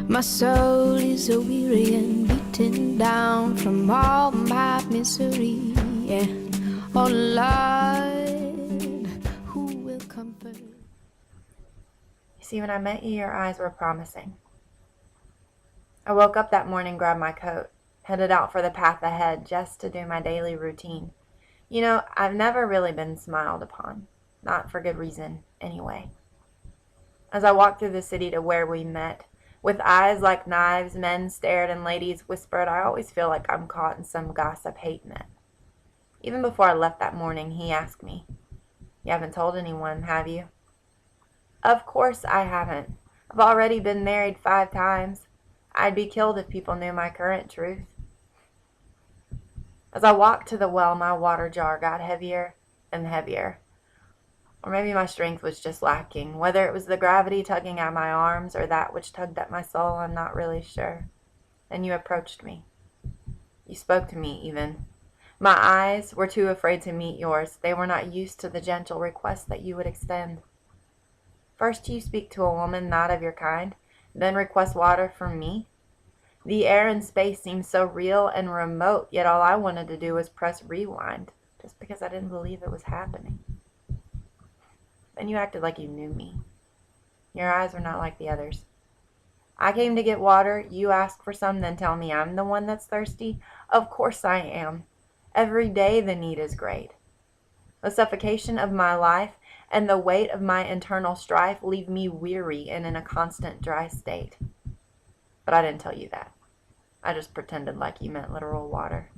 My soul is so weary and beaten down from all my misery. Yeah. Oh Lord, who will comfort? You see, when I met you, your eyes were promising. I woke up that morning, grabbed my coat, headed out for the path ahead just to do my daily routine. You know, I've never really been smiled upon. Not for good reason, anyway. As I walked through the city to where we met, with eyes like knives, men stared and ladies whispered, I always feel like I'm caught in some gossip hate net. Even before I left that morning, he asked me, "You haven't told anyone, have you?" Of course I haven't. I've already been married 5 times. I'd be killed if people knew my current truth. As I walked to the well, my water jar got heavier and heavier. Or maybe my strength was just lacking. Whether it was the gravity tugging at my arms or that which tugged at my soul, I'm not really sure. And you approached me. You spoke to me, even. My eyes were too afraid to meet yours. They were not used to the gentle request that you would extend. First you speak to a woman not of your kind, then request water from me. The air and space seemed so real and remote, yet all I wanted to do was press rewind, just because I didn't believe it was happening. Then you acted like you knew me. Your eyes were not like the others. I came to get water, you ask for some, then tell me I'm the one that's thirsty? Of course I am. Every day the need is great. The suffocation of my life and the weight of my internal strife leave me weary and in a constant dry state. But I didn't tell you that. I just pretended like you meant literal water.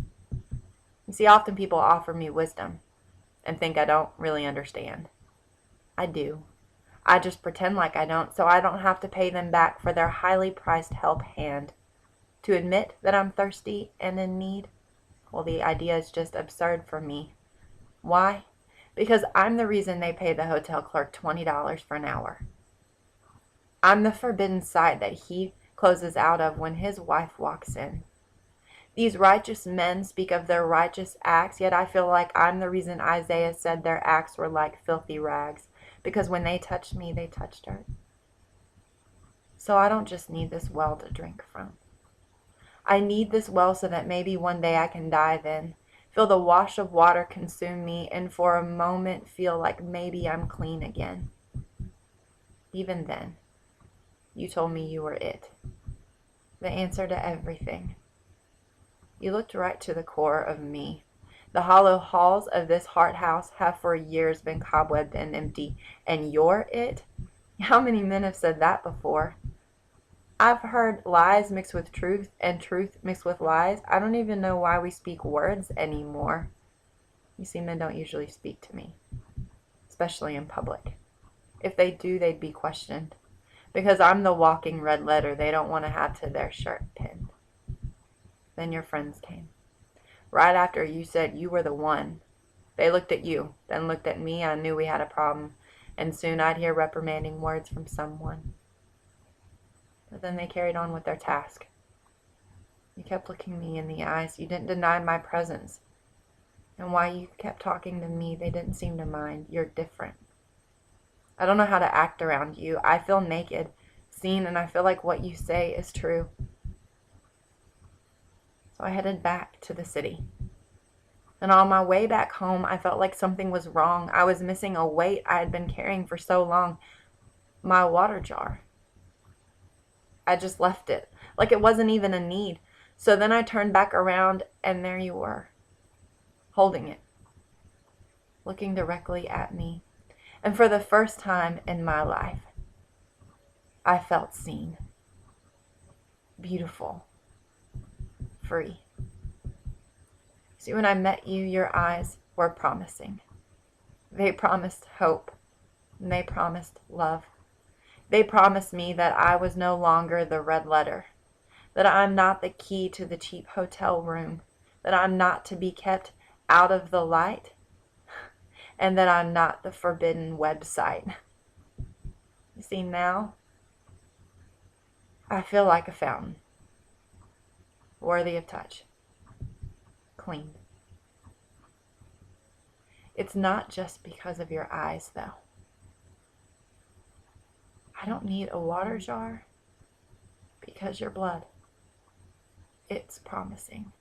You see, often people offer me wisdom and think I don't really understand. I do. I just pretend like I don't, so I don't have to pay them back for their highly priced help hand. To admit that I'm thirsty and in need, well, the idea is just absurd for me. Why? Because I'm the reason they pay the hotel clerk $20 for an hour. I'm the forbidden sight that he closes out of when his wife walks in. These righteous men speak of their righteous acts, yet I feel like I'm the reason Isaiah said their acts were like filthy rags, because when they touched me, they touched dirt. So I don't just need this well to drink from. I need this well so that maybe one day I can dive in, feel the wash of water consume me, and for a moment feel like maybe I'm clean again. Even then, you told me you were it, the answer to everything. You looked right to the core of me. The hollow halls of this heart house have for years been cobwebbed and empty, and you're it? How many men have said that before? I've heard lies mixed with truth and truth mixed with lies. I don't even know why we speak words anymore. You see, men don't usually speak to me, especially in public. If they do, they'd be questioned, because I'm the walking red letter they don't want to have to their shirt pinned. Then your friends came. Right after you said you were the one. They looked at you, then looked at me. I knew we had a problem, and soon I'd hear reprimanding words from someone. But then they carried on with their task. You kept looking me in the eyes. You didn't deny my presence. And while you kept talking to me, they didn't seem to mind. You're different. I don't know how to act around you. I feel naked, seen, and I feel like what you say is true. So I headed back to the city. And on my way back home, I felt like something was wrong. I was missing a weight I had been carrying for so long. My water jar. I just left it, like it wasn't even a need. So then I turned back around, and there you were, holding it, looking directly at me. And for the first time in my life, I felt seen, beautiful, free. See, when I met you, your eyes were promising. They promised hope, and they promised love. They promised me that I was no longer the red letter, that I'm not the key to the cheap hotel room, that I'm not to be kept out of the light, and that I'm not the forbidden website. You see, now I feel like a fountain, worthy of touch, clean. It's not just because of your eyes, though. I don't need a water jar because your blood, it's promising.